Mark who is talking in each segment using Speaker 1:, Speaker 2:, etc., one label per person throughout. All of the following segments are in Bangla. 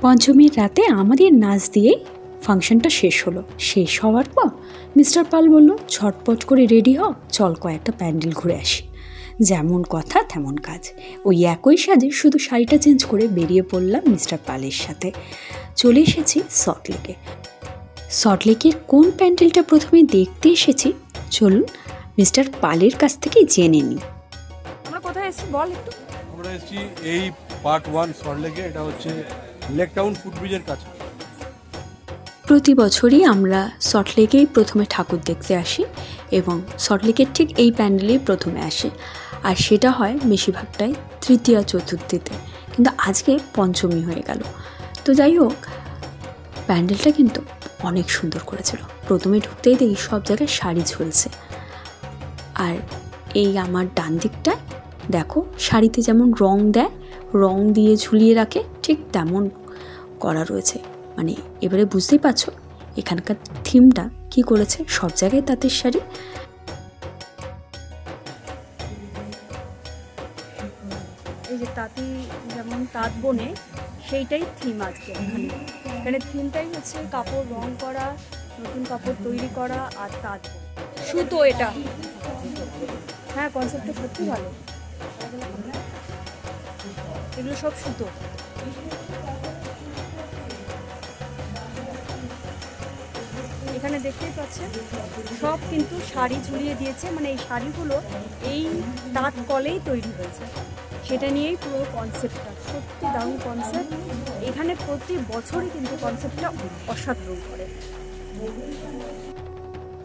Speaker 1: পঞ্চমীর রাতে আমাদের নাচ দিয়েই ফাংশনটা শেষ হলো। শেষ হওয়ার পর মিস্টার পাল বলল, ঝটপট করে রেডি হও, চল কয়েকটা প্যান্ডেল ঘুরে আসি। যেমন কথা তেমন কাজ। ওই একই সাজে শুধু শাড়িটা চেঞ্জ করে বেরিয়ে পড়লাম মিস্টার পালের সাথে। চলে এসেছি সল্টলেকে। সল্টলেকের কোন প্যান্ডেলটা প্রথমে দেখতে এসেছি চলুন মিস্টার পালের কাছ থেকে জেনে নিই।
Speaker 2: আমরা কোথায় এসেছি বল একটু।
Speaker 3: আমরা এসেছি এই পার্ট 1 সল্টলেকে, এটা হচ্ছে লেক টাউন ফুটব্রিজের কাছে।
Speaker 1: প্রতি বছরই আমরা সল্টলেকেই প্রথমে ঠাকুর দেখতে আসি এবং সল্টলেকের ঠিক এই প্যান্ডেলেই প্রথমে আসি, আর সেটা হয় বেশিরভাগটাই তৃতীয়া চতুর্থীতে, কিন্তু আজকে পঞ্চমী হয়ে গেল। তো যাই হোক, প্যান্ডেলটা কিন্তু অনেক সুন্দর করেছিল। প্রথমে ঢুকতেই দেখি সব জায়গায় শাড়ি ঝুলছে, আর এই আমার ডান দিকটায় দেখো শাড়িতে যেমন রং দেয়, রং দিয়ে ঝুলিয়ে রাখে, ঠিক তেমন করা রয়েছে। মানে এবারে বুঝতেই পারছো এখানকার থিমটা কি করেছে, সব জায়গায় তাঁতের শাড়ি।
Speaker 2: এই যে তাঁতি যেমন তাঁত বোনে সেইটাই থিম আজকে এখানে থিমটাই হচ্ছে কাপড় রং করা, নতুন কাপড় তৈরি করা আর তাঁত সুতো। এটা হ্যাঁ, কনসেপ্টটা সত্যি ভালো। এগুলো সব সুতো। এখানে দেখতেই পাচ্ছেন সব কিন্তু শাড়ি ঝুলিয়ে দিয়েছে, মানে এই শাড়িগুলো এই তাঁত কলেই তৈরি হয়েছে, সেটা নিয়েই পুরো কনসেপ্টটা। সত্যি দারুণ কনসেপ্ট। এখানে প্রতি বছরই কিন্তু কনসেপ্টটা অসাধারণ করে।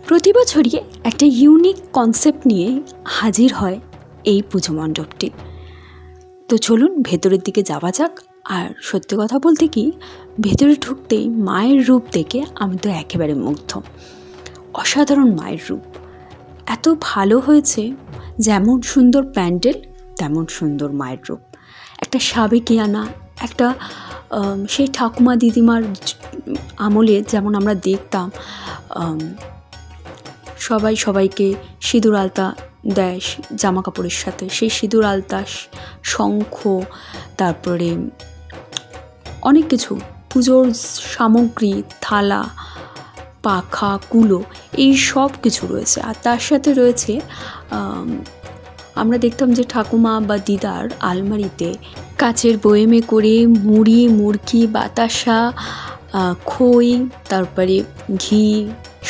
Speaker 1: প্রতি বছরই একটা ইউনিক কনসেপ্ট নিয়ে হাজির হয় এই পুজো মণ্ডপটি। তো চলুন ভেতরের দিকে যাওয়া যাক। আর সত্যি কথা বলতে কি, ভেতরে ঢুকতেই মায়ের রূপ দেখে আমি তো একেবারে মুগ্ধ। অসাধারণ মায়ের রূপ, এত ভালো হয়েছে। যেমন সুন্দর প্যান্ডেল তেমন সুন্দর মায়ের রূপ। একটা সাবেকিয়ানা, একটা সেই ঠাকুমা দিদিমার আমলে যেমন আমরা দেখতাম সবাই সবাইকে সিঁদুর আলতা দেয় জামা কাপড়ের সাথে, সেই সিঁদুর আলতা, শঙ্খ, তারপরে অনেক কিছু পুজোর সামগ্রী, থালা, পাখা, কুলো, এই সব কিছু রয়েছে। আর তার সাথে রয়েছে আমরা দেখতাম যে ঠাকুমা বা দিদার আলমারিতে কাচের বয়েমে করে মুড়ি, মুরকি, বাতাসা, খই, তারপরে ঘি,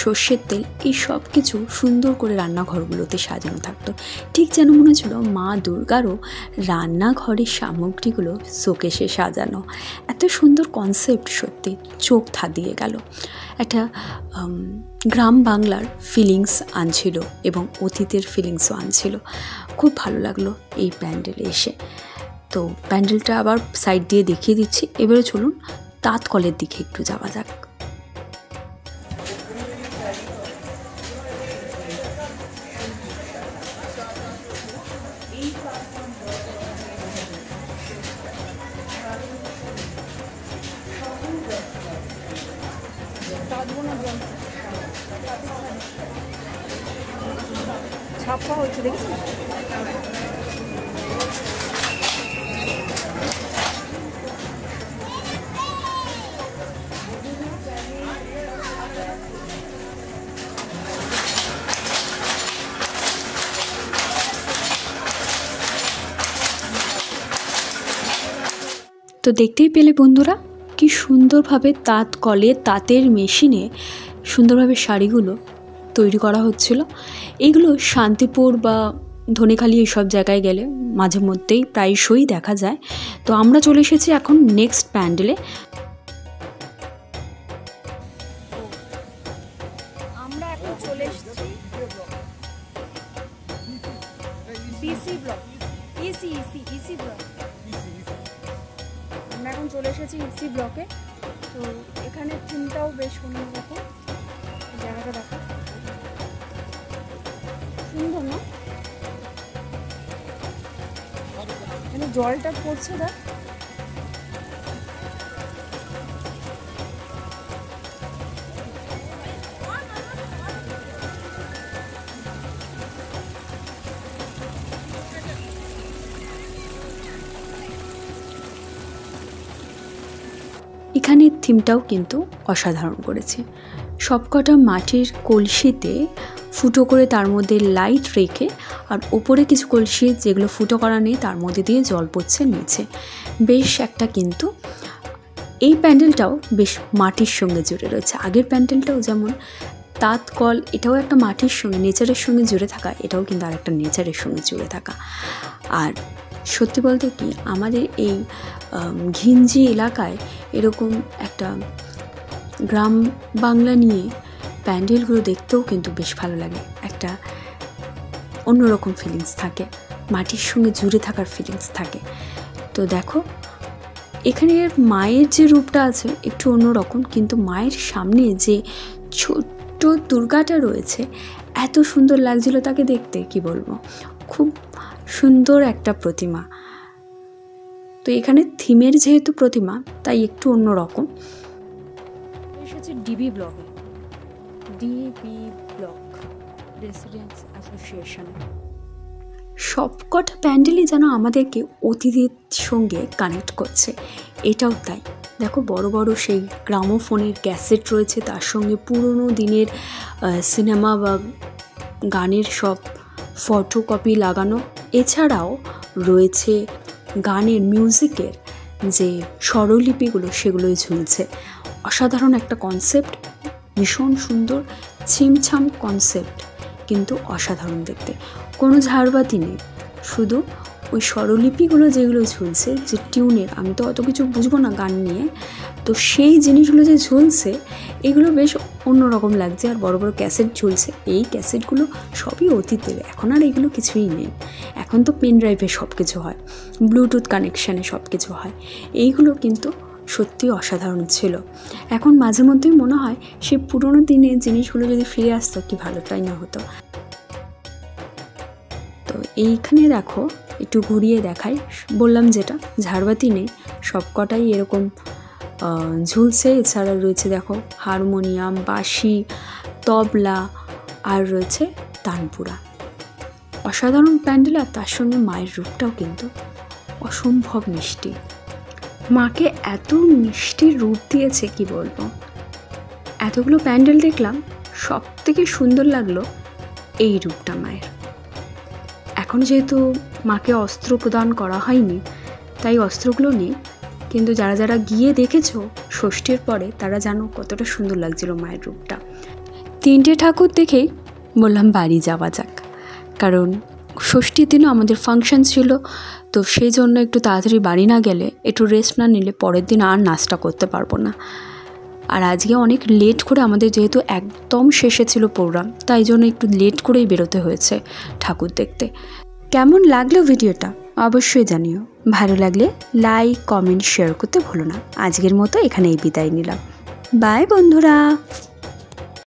Speaker 1: সর্ষের তেল, এই সব কিছু সুন্দর করে রান্নাঘরগুলোতে সাজানো থাকতো। ঠিক যেন মনে হচ্ছিল মা দুর্গারও রান্নাঘরের সামগ্রীগুলো শোকেসে সাজানো। এত সুন্দর কনসেপ্ট, সত্যি চোখ ধাঁধিয়ে গেল। একটা গ্রাম বাংলার ফিলিংস আনছিল এবং অতীতের ফিলিংসও আনছিল। খুব ভালো লাগলো এই প্যান্ডেলে এসে। তো প্যান্ডেলটা আবার সাইড দিয়ে দেখিয়ে দিচ্ছি। এবারে চলুন তাঁত কলের দিকে একটু যাওয়া যাক।
Speaker 2: ছাপা হচ্ছে দেখেছি।
Speaker 1: তো দেখতেই পেলে বন্ধুরা কি সুন্দরভাবে তাঁত কলে তাঁতের মেশিনে সুন্দরভাবে শাড়িগুলো তৈরি করা হচ্ছিল। এগুলো শান্তিপুর বা ধনেখালি এইসব জায়গায় গেলে মাঝে মধ্যেই প্রায়শই দেখা যায়। তো আমরা চলে এসেছি এখন নেক্সট প্যান্ডেলে।
Speaker 2: আমরা এখন চলে এসেছি ইসি ব্লক। আমরা এখন চলে এসেছি ইসি ব্লকে। তো এখানে থিমটাও বেশ অন্যরকম। জায়গাটা দেখো সুন্দর না? এখানে জলটা পড়ছে দেখ।
Speaker 1: এখানের থিমটাও কিন্তু অসাধারণ করেছে। সবকটা মাটির কলসিতে ফুটো করে তার মধ্যে লাইট রেখে, আর ওপরে কিছু কলসি যেগুলো ফুটো করা নেই তার মধ্যে দিয়ে জল পড়ছে নিচে। বেশ একটা কিন্তু এই প্যান্ডেলটাও বেশ মাটির সঙ্গে জুড়ে রয়েছে। আগের প্যান্ডেলটাও যেমন তাঁত কল, এটাও একটা মাটির সঙ্গে নেচারের সঙ্গে জুড়ে থাকা, এটাও কিন্তু আর একটা নেচারের সঙ্গে জুড়ে থাকা। আর সত্যি বলতে কি, আমাদের এই ঘিঞ্জি এলাকায় এরকম একটা গ্রাম বাংলা নিয়ে প্যান্ডেলগুলো দেখতেও কিন্তু বেশ ভালো লাগে। একটা অন্যরকম ফিলিংস থাকে, মাটির সঙ্গে জুড়ে থাকার ফিলিংস থাকে। তো দেখো এখানে মায়ের যে রূপটা আছে একটু অন্যরকম, কিন্তু মায়ের সামনে যে ছোট্ট দুর্গাটা রয়েছে এত সুন্দর লাগছিল তাকে দেখতে, কি বলবো, খুব সুন্দর একটা প্রতিমা। তো এখানে থিমের যেহেতু প্রতিমা তাই একটু অন্যরকম।
Speaker 2: এসেছে ডিবি ব্লকে, ডিবি ব্লক রেসিডেন্স অ্যাসোসিয়েশনে।
Speaker 1: সবকটা প্যান্ডেলই যেন আমাদেরকে অতীতের সঙ্গে কানেক্ট করছে, এটাও তাই। দেখো বড় বড় সেই গ্রামোফোনের ক্যাসেট রয়েছে, তার সঙ্গে পুরনো দিনের সিনেমা বা গানের সব ফটোকপি লাগানো। এছাড়াও রয়েছে গানের মিউজিকের যে স্বরলিপিগুলো, সেগুলোই ঝুলছে। অসাধারণ একটা কনসেপ্ট, ভীষণ সুন্দর ছিমছাম কনসেপ্ট, কিন্তু অসাধারণ দেখতে। কোনো ঝাড়বাতি নেই, শুধু ওই স্বরলিপিগুলো যেগুলো ঝুলছে, যে টিউনের, আমি তো অত কিছু বুঝবো না গান নিয়ে, তো সেই জিনিসগুলো যে ঝুলছে এগুলো বেশ অন্যরকম লাগছে। আর বড় বড় ক্যাসেট ঝুলছে, এই ক্যাসেটগুলো সবই অতীতের, এখন আর এগুলো কিছুই নেই। এখন তো পেন ড্রাইভে সব কিছু হয়, ব্লুটুথ কানেকশানে সব কিছু হয়। এইগুলো কিন্তু সত্যি অসাধারণ ছিল। এখন মাঝে মধ্যেই মনে হয় সেই পুরোনো দিনের জিনিসগুলো যদি ফিরে আসতো কি ভালোটাই না হতো। তো এইখানে দেখো একটু ঘুরিয়ে দেখাই, বললাম যেটা ঝাড়বাতি নেই, সবকটাই এরকম ঝুলছে। এছাড়া রয়েছে দেখো হারমোনিয়াম, বাঁশি, তবলা, আর রয়েছে তানপুরা। অসাধারণ প্যান্ডেল, আর তার সঙ্গে মায়ের রূপটাও কিন্তু অসম্ভব মিষ্টি। মাকে এত মিষ্টি রূপ দিয়েছে কি বলবো। এতগুলো প্যান্ডেল দেখলাম, সব থেকে সুন্দর লাগলো এই রূপটা মায়ের। এখন যেহেতু মাকে অস্ত্র প্রদান করা হয়নি তাই অস্ত্রগুলো নেই, কিন্তু যারা যারা গিয়ে দেখেছো ষষ্ঠীর পরে তারা জানো কতটা সুন্দর লাগছিল মায়ের রূপটা। 3টে ঠাকুর দেখেই বললাম বাড়ি যাওয়া যাক, কারণ ষষ্ঠীর দিনও আমাদের ফাংশন ছিল, তো সেই জন্য একটু তাড়াতাড়ি বাড়ি না গেলে, একটু রেস্ট না নিলে পরের দিন আর নাচটা করতে পারবো না। আর আজকে অনেক লেট করে, আমাদের যেহেতু একদম শেষে ছিল প্রোগ্রাম, তাই জন্য একটু লেট করেই বেরোতে হয়েছে ঠাকুর দেখতে। কেমন লাগলো ভিডিওটা অবশ্যই জানিও, ভালো লাগলে লাইক, কমেন্ট, শেয়ার করতে ভুলো না। আজকের মতো এখানেই বিদায় নিলাম, বাই বন্ধুরা।